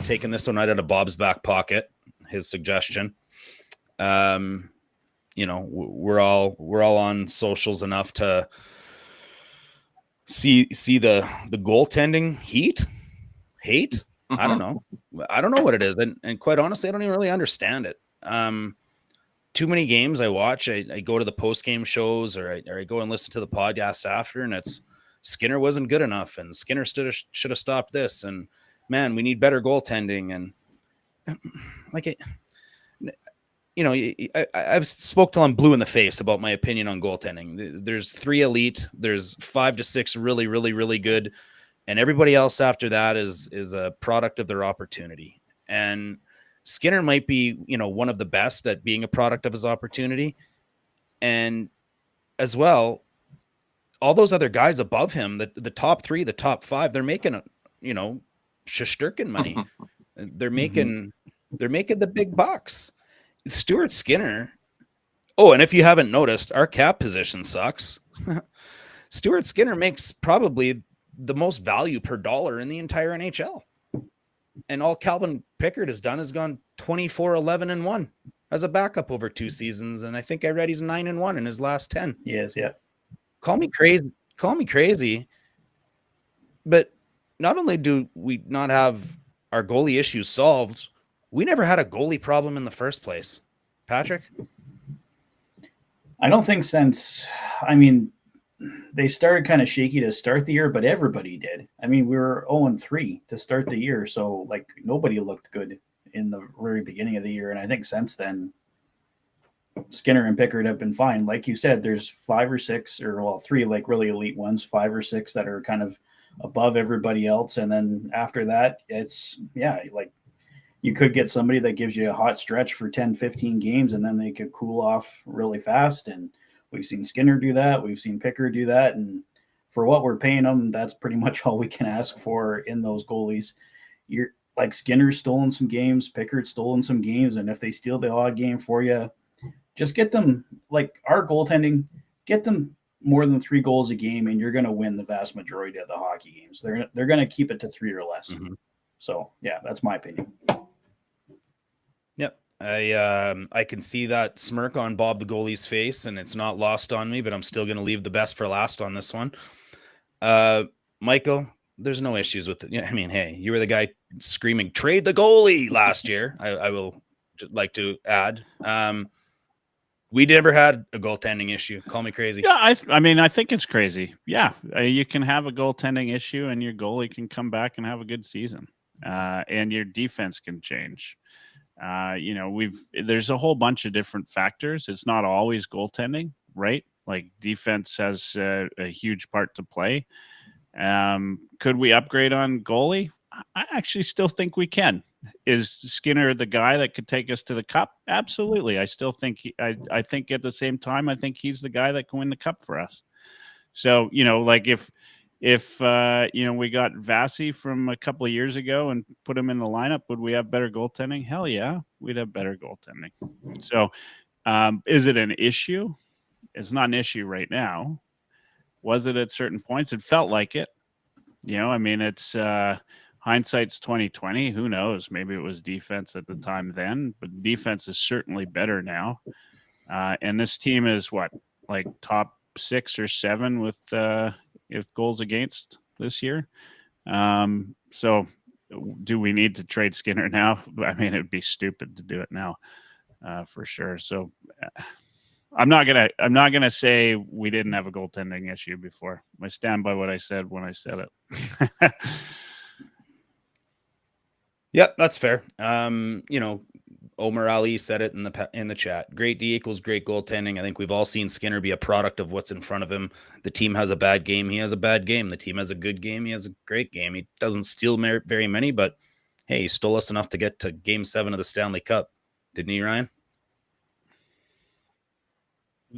taking this one right out of Bob's back pocket, his suggestion. You know, we're all on socials enough to see the goaltending hate. Mm-hmm. I don't know what it is, and quite honestly, I don't even really understand it. Too many games I watch. I go to the post game shows, or I go and listen to the podcast after, and it's Skinner wasn't good enough, and Skinner should have stopped this, and man, we need better goaltending, and like it. You know, I've spoke till I'm blue in the face about my opinion on goaltending. There's 3 elite, there's 5 to 6 really, really, really good, and everybody else after that is a product of their opportunity. And Skinner might be, you know, one of the best at being a product of his opportunity. And as well, all those other guys above him, the top 3, the top 5, they're making, you know, Shesterkin money. They're making the big bucks. Stuart Skinner. Oh, and if you haven't noticed, our cap position sucks. Stuart Skinner makes probably the most value per dollar in the entire NHL. And all Calvin Pickard has done is gone 24-11-1 as a backup over 2 seasons. And I think I read he's 9-1 in his last 10. Yes, yeah. Call me crazy. But not only do we not have our goalie issues solved, we never had a goalie problem in the first place. Patrick? I don't think since, I mean, they started kind of shaky to start the year, but everybody did. I mean, we were 0-3 to start the year, so like nobody looked good in the very beginning of the year. And I think since then, Skinner and Pickard have been fine. Like you said, there's 5 or 6, or well, 3 like really elite ones, 5 or 6 that are kind of above everybody else. And then after that, it's, yeah, like you could get somebody that gives you a hot stretch for 10, 15 games, and then they could cool off really fast. And we've seen Skinner do that. We've seen Pickard do that. And for what we're paying them, that's pretty much all we can ask for in those goalies. You're like Skinner's stolen some games, Pickard's stolen some games. And if they steal the odd game for you, just get them, like our goaltending, get them more than 3 goals a game, and you're going to win the vast majority of the hockey games. They're going to keep it to 3 or less. Mm-hmm. So yeah, that's my opinion. Yep. I can see that smirk on Bob the goalie's face, and it's not lost on me, but I'm still going to leave the best for last on this one. Michael, there's no issues with it. I mean, hey, you were the guy screaming, trade the goalie last year. I will like to add. We never had a goaltending issue. Call me crazy. Yeah, I mean, I think it's crazy. Yeah, you can have a goaltending issue, and your goalie can come back and have a good season, and your defense can change. You know, there's a whole bunch of different factors. It's not always goaltending, right? Like defense has a huge part to play. Could we upgrade on goalie? I actually still think we can. Is Skinner the guy that could take us to the cup? Absolutely. I still think I think at the same time, I think he's the guy that can win the cup for us. So, you know, like if you know, we got Vasi from a couple of years ago and put him in the lineup, would we have better goaltending? Hell yeah, we'd have better goaltending. So is it an issue? It's not an issue right now. Was it at certain points? It felt like it. You know, I mean, it's hindsight's 2020. Who knows? Maybe it was defense at the time then, but defense is certainly better now. And this team is what, like top 6 or 7 with goals against this year. So do we need to trade Skinner now? I mean, it'd be stupid to do it now, for sure. So I'm not gonna say we didn't have a goaltending issue before. I stand by what I said when I said it. Yep, that's fair. You know, Omar Ali said it in the chat. Great D equals great goaltending. I think we've all seen Skinner be a product of what's in front of him. The team has a bad game, he has a bad game. The team has a good game, he has a great game. He doesn't steal very many, but hey, he stole us enough to get to Game 7 of the Stanley Cup, didn't he, Ryan?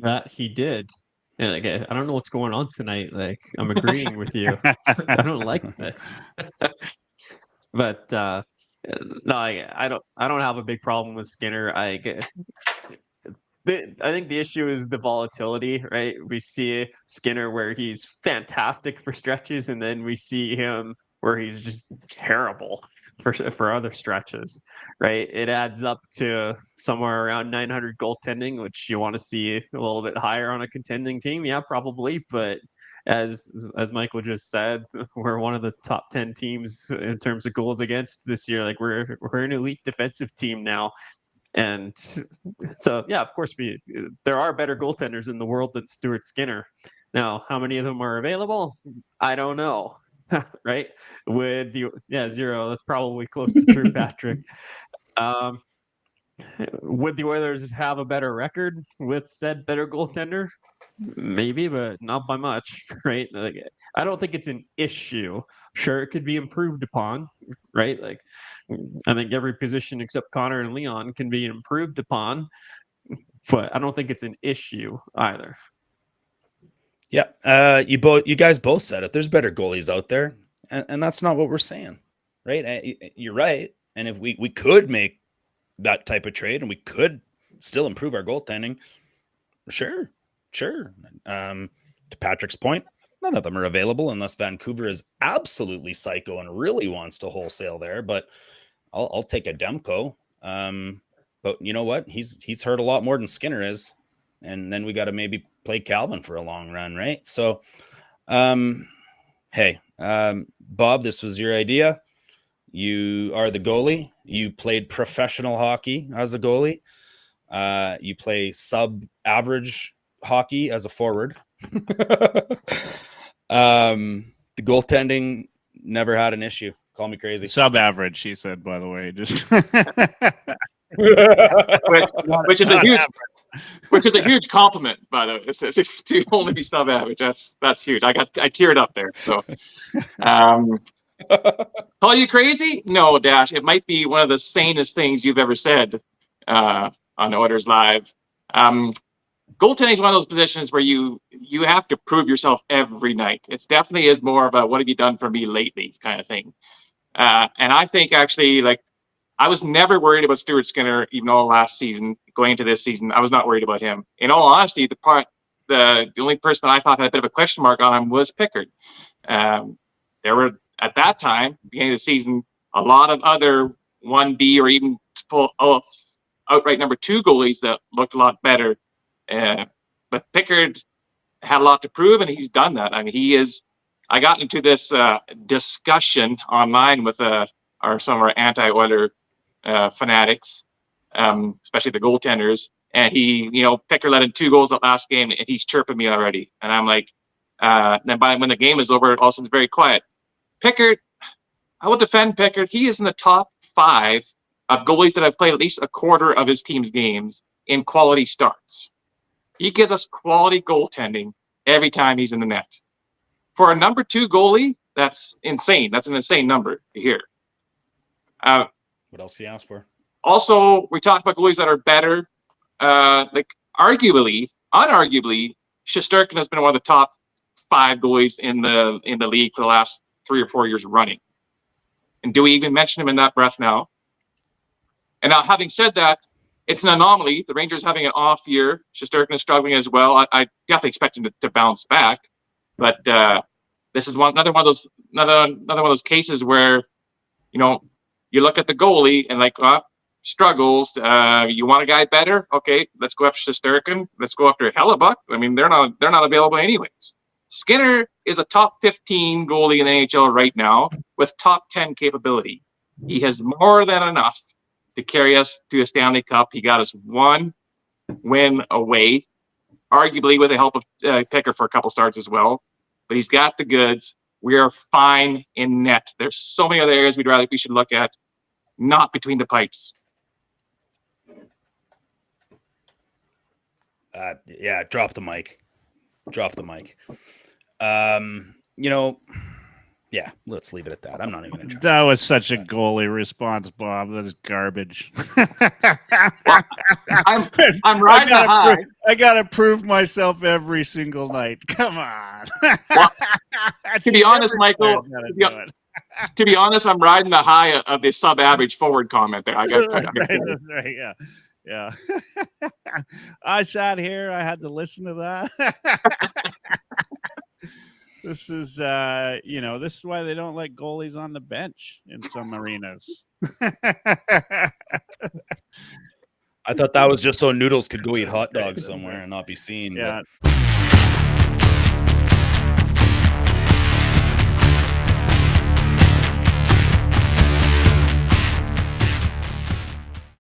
That he did. And like, I don't know what's going on tonight. Like, I'm agreeing with you. I don't like this. But no, I don't have a big problem with Skinner. I think the issue is the volatility, right? We see Skinner where he's fantastic for stretches, and then we see him where he's just terrible for other stretches, right? It adds up to somewhere around 900 goaltending, which you want to see a little bit higher on a contending team. Yeah, probably. But as Michael just said, we're one of the top 10 teams in terms of goals against this year. Like we're an elite defensive team now. And so, yeah, of course, there are better goaltenders in the world than Stuart Skinner. Now, how many of them are available? I don't know. Right? With the 0, that's probably close to true, Patrick. Would the Oilers have a better record with said better goaltender? Maybe, but not by much, right? Like, I don't think it's an issue. Sure, it could be improved upon, right? Like, I think every position except Connor and Leon can be improved upon, but I don't think it's an issue either. Yeah, you guys both said it. There's better goalies out there, and that's not what we're saying, right? You're right. And if we could make that type of trade, and we could still improve our goaltending, sure. To Patrick's point, none of them are available unless Vancouver is absolutely psycho and really wants to wholesale there. But I'll take a Demko. But you know what? He's hurt a lot more than Skinner is, and then we got to maybe play Calvin for a long run, right? So, hey, Bob, this was your idea. You are the goalie. You played professional hockey as a goalie. You play sub-average hockey as a forward. The goaltending never had an issue. Call me crazy. Sub-average, he said, by the way. Just which is a huge compliment, by the way. It's to only be sub-average. That's huge. I teared up there. So, call you crazy? No, Dash. It might be one of the sanest things you've ever said on Oilers Live. Goaltending is one of those positions where you have to prove yourself every night. It definitely is more of a what have you done for me lately kind of thing. And I think actually, like, I was never worried about Stuart Skinner, even though last season, going into this season, I was not worried about him. In all honesty, the only person I thought had a bit of a question mark on him was Pickard. There were, at that time, beginning of the season, a lot of other 1B or even full outright number 2 goalies that looked a lot better. But Pickard had a lot to prove, and he's done that. I mean, I got into this discussion online with some of our anti-Oiler fanatics, especially the goaltenders. And Pickard let in 2 goals that last game, and he's chirping me already. And I'm like, then when the game is over, all of a sudden it's very quiet. Pickard, I will defend Pickard. He is in the top 5 of goalies that have played at least a quarter of his team's games in quality starts. He gives us quality goaltending every time he's in the net. For a number 2 goalie, that's insane. That's an insane number to hear. What else can you ask for? Also, we talked about goalies that are better. Like unarguably, Shesterkin has been one of the top 5 goalies in the league for the last 3 or 4 years running. And do we even mention him in that breath now? And now, having said that, it's an anomaly. The Rangers having an off year. Shesterkin is struggling as well. I definitely expect him to bounce back, but this is another one of those cases where, you look at the goalie and like struggles. You want a guy better? Okay, let's go after Shesterkin. Let's go after Hellebuck. I mean, they're not available anyways. Skinner is a top 15 goalie in the NHL right now with top 10 capability. He has more than enough to carry us to a Stanley Cup. He got us 1 win away, arguably with the help of Pickard for a couple starts as well. But he's got the goods. We are fine in net. There's so many other areas we should look at, not between the pipes. Yeah, drop the mic. Yeah, let's leave it at that. I'm not even going to try. That was such a goalie response, Bob. That is garbage. I'm riding the high. I gotta prove myself every single night. Come on. Well, to be honest, Michael. To be honest, I'm riding the high of the sub-average forward comment there. Right, yeah. I sat here. I had to listen to that. This is, this is why they don't let goalies on the bench in some arenas. I thought that was just so Noodles could go eat hot dogs somewhere and not be seen. Yeah. But